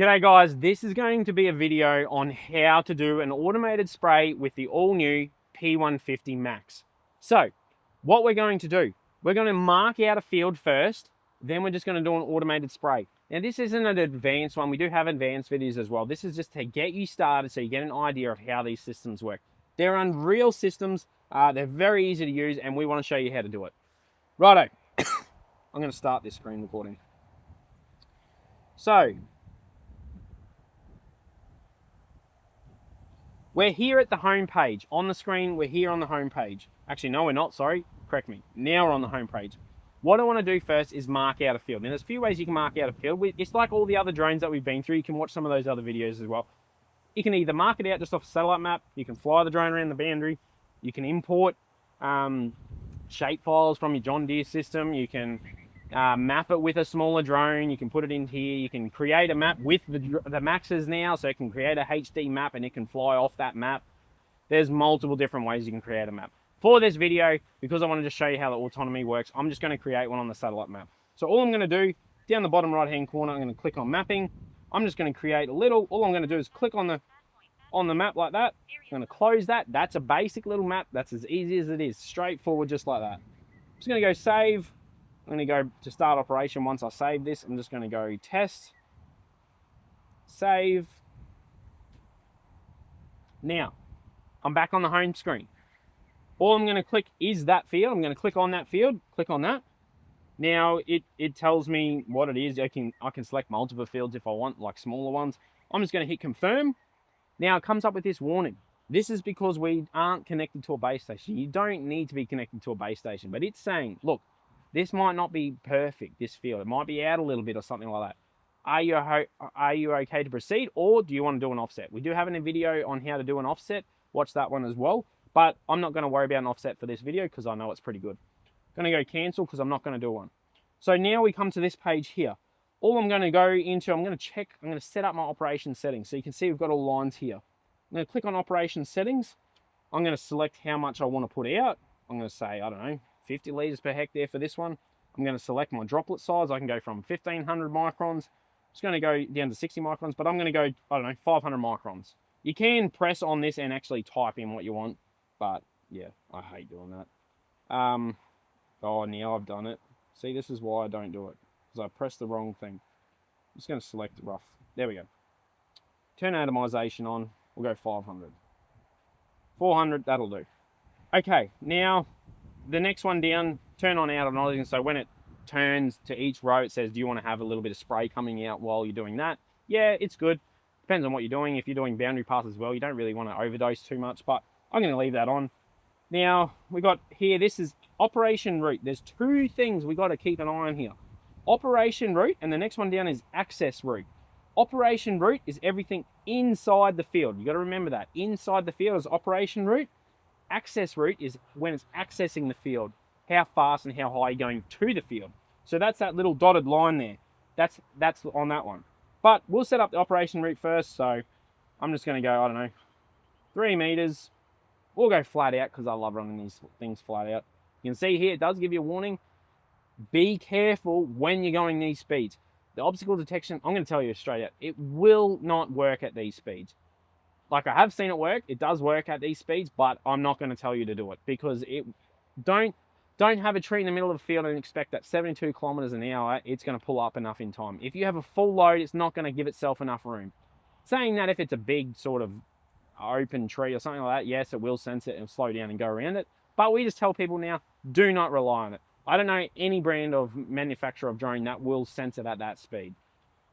G'day guys, this is going to be a video on how to do an automated spray with the all new P150 MAX. So, what we're going to do, we're going to mark out a field first, then we're just going to do an automated spray. Now this isn't an advanced one, we do have advanced videos as well. This is just to get you started so you get an idea of how these systems work. They're unreal systems, they're very easy to use, and we want to show you how to do it. Righto, I'm going to start this screen recording. So, we're here at the home page. On the screen, we're here on the home page. Actually, no, we're not, sorry. Correct me. Now we're on the home page. What I want to do first is mark out a field. Now, there's a few ways you can mark out a field. It's like all the other drones that we've been through. You can watch some of those other videos as well. You can either mark it out just off a satellite map. You can fly the drone around the boundary. You can import shape files from your John Deere system. You can map it with a smaller drone. You can put it in here. You can create a map with the Maxes now, so it can create a HD map and it can fly off that map. There's multiple different ways you can create a map. For this video, because I wanted to show you how the autonomy works, I'm just going to create one on the satellite map. So all I'm going to do, down the bottom right hand corner, I'm going to click on mapping. I'm just going to create a little, all I'm going to do is click on the map like that. I'm going to close that. That's a basic little map. That's as easy as it is, straightforward, just like that. I'm just going to go save. I'm going to go to start operation. Once I save this, I'm just going to go test, save. Now, I'm back on the home screen. All I'm going to click is that field. I'm going to click on that field, click on that. Now, it tells me what it is. I can select multiple fields if I want, like smaller ones. I'm just going to hit confirm. Now, it comes up with this warning. This is because we aren't connected to a base station. You don't need to be connected to a base station, but it's saying, look, this might not be perfect, this field. It might be out a little bit or something like that. Are you okay to proceed, or do you want to do an offset? We do have a video on how to do an offset. Watch that one as well. But I'm not going to worry about an offset for this video because I know it's pretty good. I'm going to go cancel because I'm not going to do one. So now we come to this page here. All I'm going to go into, I'm going to set up my operation settings. So you can see we've got all lines here. I'm going to click on operation settings. I'm going to select how much I want to put out. I'm going to say, I don't know, 50 litres per hectare for this one. I'm going to select my droplet size. I can go from 1500 microns. It's going to go down to 60 microns, but I'm going to go, I don't know, 500 microns. You can press on this and actually type in what you want, but yeah, I hate doing that. Oh, now I've done it. See, this is why I don't do it, because I pressed the wrong thing. I'm just going to select rough. There we go. Turn atomization on. We'll go 500. 400, that'll do. Okay, now the next one down, turn on atomizing. So when it turns to each row, it says, do you want to have a little bit of spray coming out while you're doing that? Yeah, it's good. Depends on what you're doing. If you're doing boundary paths as well, you don't really want to overdose too much, but I'm going to leave that on. Now, we got here, this is operation route. There's two things we got to keep an eye on here. Operation route, and the next one down is access route. Operation route is everything inside the field. You got to remember that. Inside the field is operation route. Access route is when it's accessing the field, how fast and how high you're going to the field. So that's that little dotted line there. That's on that one. But we'll set up the operation route first. So I'm just going to go, I don't know, 3 meters. We'll go flat out because I love running these things flat out. You can see here, it does give you a warning. Be careful when you're going these speeds. The obstacle detection, I'm going to tell you straight out, it will not work at these speeds. Like, I have seen it work. It does work at these speeds, but I'm not going to tell you to do it because don't have a tree in the middle of the field and expect that 72 kilometers an hour, it's going to pull up enough in time. If you have a full load, it's not going to give itself enough room. Saying that, if it's a big sort of open tree or something like that, yes, it will sense it and slow down and go around it. But we just tell people now, do not rely on it. I don't know any brand of manufacturer of drone that will sense it at that speed.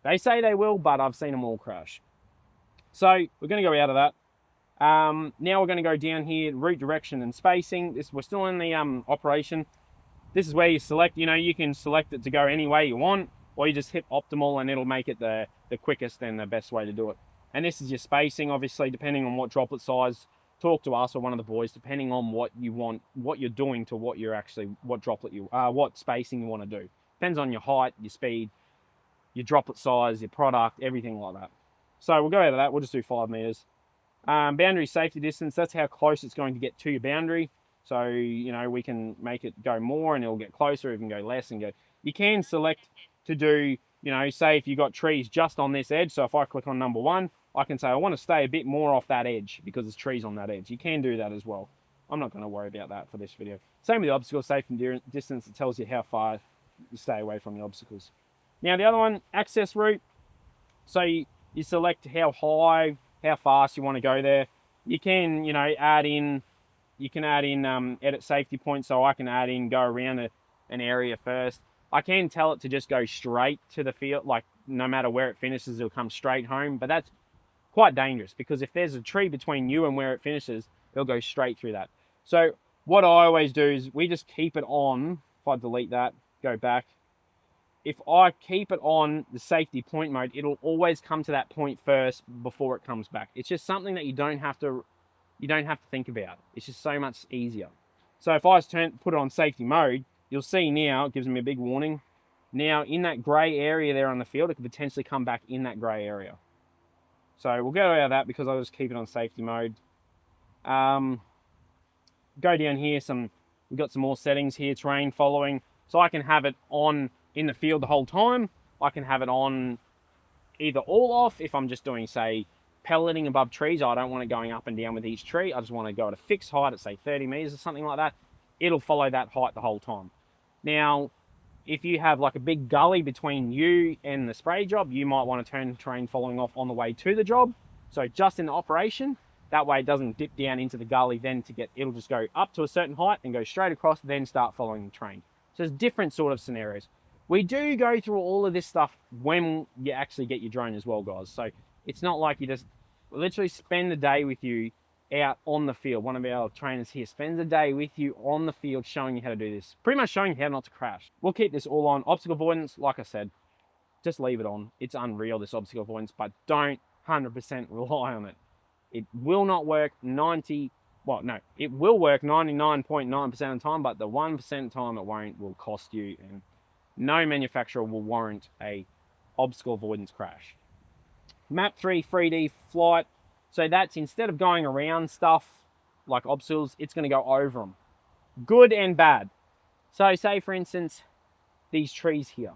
They say they will, but I've seen them all crash. So we're going to go out of that. Now we're going to go down here, route direction and spacing. We're still in the operation. This is where you select, you can select it to go any way you want, or you just hit optimal and it'll make it the quickest and the best way to do it. And this is your spacing, obviously, depending on what droplet size. Talk to us or one of the boys, depending on what you want, what you're doing to what spacing you want to do. Depends on your height, your speed, your droplet size, your product, everything like that. So we'll go out of that. We'll just do 5 meters. Boundary safety distance, that's how close it's going to get to your boundary. So, we can make it go more and it'll get closer. You can go less and go. You can select to do You know, say if you got trees just on this edge, so if I click on number 1, I can say I want to stay a bit more off that edge because there's trees on that edge. You can do that as well. I'm not going to worry about that for this video. Same with the obstacle, safe and distance. It tells you how far you stay away from the obstacles. Now the other one, access route. So you select how high, how fast you want to go there. You can, you know, add in edit safety points. So I can add in, go around an area first. I can tell it to just go straight to the field, like no matter where it finishes, it'll come straight home. But that's quite dangerous because if there's a tree between you and where it finishes, it'll go straight through that. So what I always do is we just keep it on. If I delete that, go back. If I keep it on the safety point mode, it'll always come to that point first before it comes back. It's just something that you don't have to think about. It's just so much easier. So if I put it on safety mode, you'll see now it gives me a big warning. Now in that grey area there on the field, it could potentially come back in that grey area. So we'll go out of that because I'll just keep it on safety mode. Go down here, we've got some more settings here, terrain following. So I can have it on in the field the whole time. I can have it on either all off if I'm just doing, say, pelleting above trees. I don't want it going up and down with each tree. I just want to go at a fixed height at, say, 30 meters or something like that. It'll follow that height the whole time. Now, if you have like a big gully between you and the spray job, you might want to turn terrain following off on the way to the job. So just in the operation, that way it doesn't dip down into the gully then it'll just go up to a certain height and go straight across, then start following the train. So there's different sort of scenarios. We do go through all of this stuff when you actually get your drone as well, guys. So it's not like you just literally spend the day with you out on the field. One of our trainers here spends a day with you on the field showing you how to do this. Pretty much showing you how not to crash. We'll keep this all on. Obstacle avoidance, like I said, just leave it on. It's unreal, this obstacle avoidance, but don't 100% rely on it. It will not work it will work 99.9% of the time, but the 1% of the time it won't, will cost you, and no manufacturer will warrant a obstacle avoidance crash. Map 3 3D flight. So that's, instead of going around stuff like obstacles, it's going to go over them. Good and bad. So say, for instance, these trees here.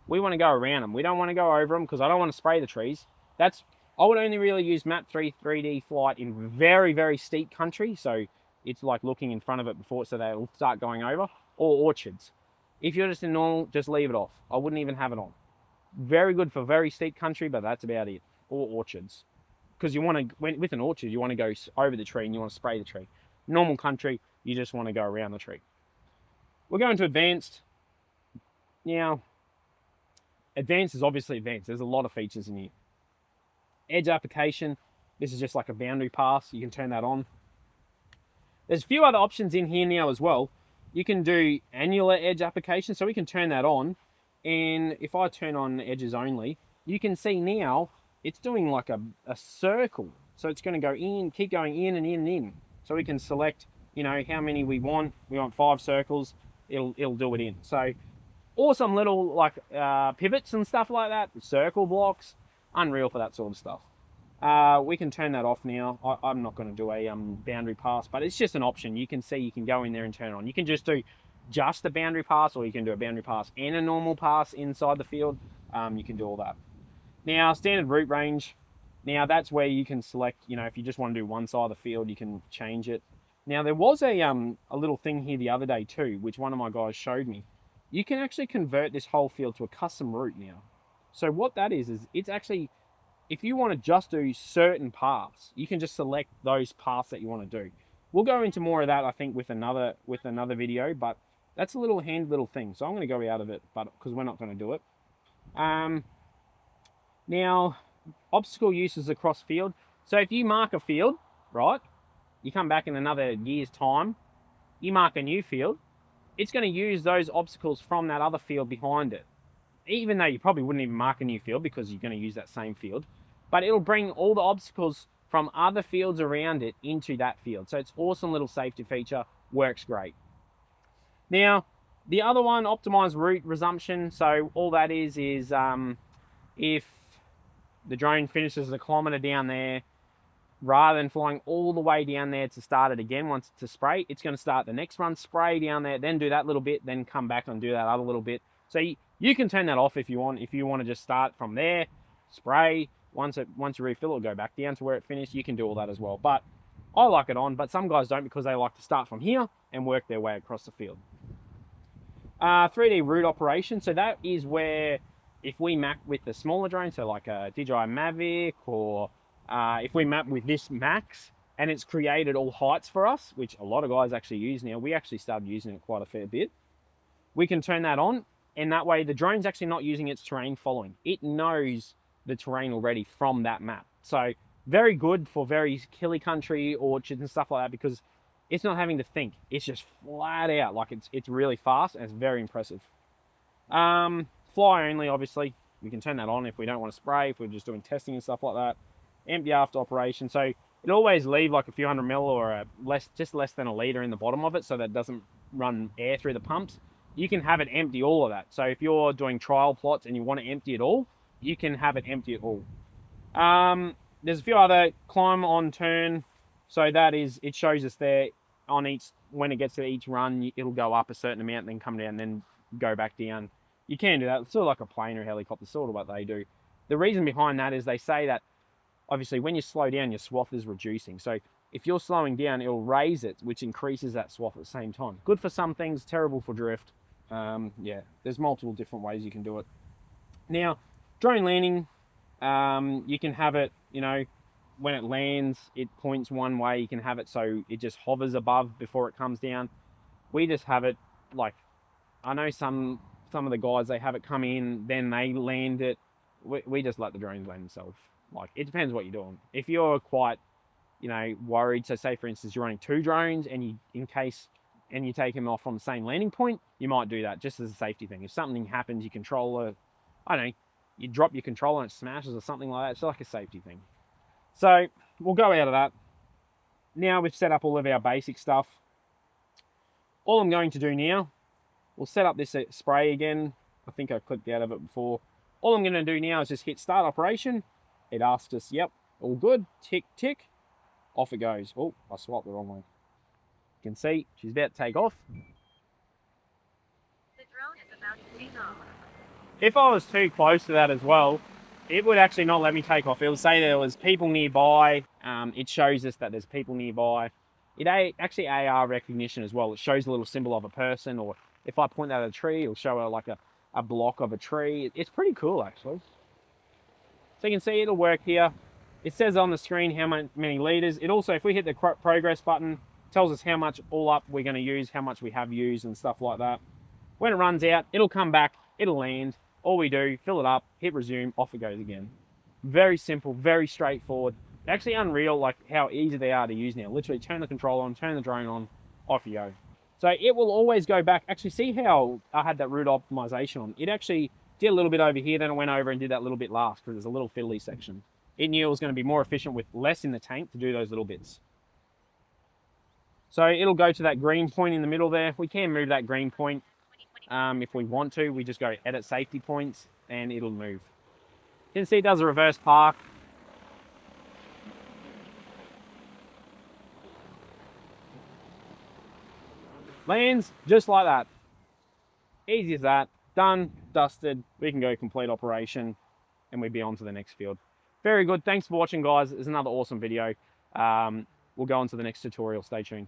We want to go around them. We don't want to go over them because I don't want to spray the trees. I would only really use Map 3 3D flight in very, very steep country. So it's like looking in front of it before, so they'll start going over. Or orchards. If you're just in normal, just leave it off. I wouldn't even have it on. Very good for very steep country, but that's about it. Or orchards. Because you want to, with an orchard, you want to go over the tree and you want to spray the tree. Normal country, you just want to go around the tree. We're going to advanced. Now, advanced is obviously advanced. There's a lot of features in here. Edge application. This is just like a boundary pass. You can turn that on. There's a few other options in here now as well. You can do annular edge application, so we can turn that on. And if I turn on edges only, you can see now it's doing like a circle. So it's going to go in, keep going in and in and in. So we can select, you know, how many we want. We want 5 circles. It'll do it in. So awesome little like pivots and stuff like that. Circle blocks. Unreal for that sort of stuff. We can turn that off now. I'm not going to do a boundary pass, but it's just an option. You can see you can go in there and turn it on. You can just do just a boundary pass, or you can do a boundary pass and a normal pass inside the field. You can do all that. Now, standard route range. Now, that's where you can select, you know, if you just want to do one side of the field, you can change it. Now, there was a little thing here the other day too, which one of my guys showed me. You can actually convert this whole field to a custom route now. So what that is it's actually, if you want to just do certain paths, you can just select those paths that you want to do. We'll go into more of that, I think, with another video, but that's a handy little thing. So I'm going to go out of it, but because we're not going to do it. Now, obstacle uses across field. So if you mark a field, right, you come back in another year's time, you mark a new field, it's going to use those obstacles from that other field behind it. Even though you probably wouldn't even mark a new field because you're going to use that same field. But it'll bring all the obstacles from other fields around it into that field. So it's awesome little safety feature, works great. Now, the other one, optimize route resumption. So all that is if the drone finishes a kilometer down there, rather than flying all the way down there to start it again once to spray, it's going to start the next run, spray down there, then do that little bit, then come back and do that other little bit. So You can turn that off if you want. If you want to just start from there, spray. Once you refill, it'll go back down to where it finished. You can do all that as well. But I like it on, but some guys don't because they like to start from here and work their way across the field. 3D route operation. So that is where if we map with the smaller drone, so like a DJI Mavic, or if we map with this Max and it's created all heights for us, which a lot of guys actually use now. We actually started using it quite a fair bit. We can turn that on, and that way the drone's actually not using its terrain following. It knows the terrain already from that map. So very good for very hilly country, orchards and stuff like that, because it's not having to think. It's just flat out. Like it's really fast and it's very impressive. Fly only, obviously. We can turn that on if we don't want to spray, if we're just doing testing and stuff like that. Empty after operation. So it always leave like a few hundred mil or just less than a litre in the bottom of it, so that it doesn't run air through the pumps. You can have it empty all of that. So if you're doing trial plots and you want to empty it all, you can have it empty it all. There's a few other climb on turn. So that is, it shows us there on each, when it gets to each run, it'll go up a certain amount, then come down, then go back down. You can do that. It's sort of like a plane or helicopter, sort of what they do. The reason behind that is they say that obviously when you slow down, your swath is reducing. So if you're slowing down, it'll raise it, which increases that swath at the same time. Good for some things, terrible for drift. Yeah, there's multiple different ways you can do it. Now, drone landing, you can have it, you know, when it lands, it points one way. You can have it so it just hovers above before it comes down. We just have it like, I know some of the guys, they have it come in, then they land it. We just let the drones land themselves. Like, it depends what you're doing. If you're quite, you know, worried, so say for instance you're running 2 drones and you take them off from the same landing point, you might do that just as a safety thing. If something happens, your controller, I don't know, you drop your controller and it smashes or something like that, it's like a safety thing. So we'll go out of that. Now we've set up all of our basic stuff. All I'm going to do now, we'll set up this spray again. I think I clicked out of it before. All I'm going to do now is just hit start operation. It asks us, yep, all good, tick, tick. Off it goes. Oh, I swapped the wrong way. You can see she's about to take off. The drone is about to take off. If I was too close to that as well, it would actually not let me take off. It will say there was people nearby. It shows us that there's people nearby. It actually AR recognition as well. It shows a little symbol of a person, or if I point that at a tree, it'll show like a block of a tree. It's pretty cool actually. So you can see it'll work here. It says on the screen how many liters. It also, if we hit the progress button, tells us how much all up we're going to use, how much we have used and stuff like that. When it runs out, it'll come back, it'll land. All we do, fill it up, hit resume, off it goes again. Very simple, very straightforward. Actually unreal, like how easy they are to use now. Literally turn the controller on, turn the drone on, off you go. So it will always go back. Actually, see how I had that route optimization on? It actually did a little bit over here, then it went over and did that little bit last because there's a little fiddly section. It knew it was going to be more efficient with less in the tank to do those little bits. So it'll go to that green point in the middle there. We can move that green point if we want to. We just go edit safety points and it'll move. You can see it does a reverse park. Lands just like that. Easy as that. Done, dusted. We can go complete operation and we'd be on to the next field. Very good. Thanks for watching, guys. It's another awesome video. We'll go on to the next tutorial. Stay tuned.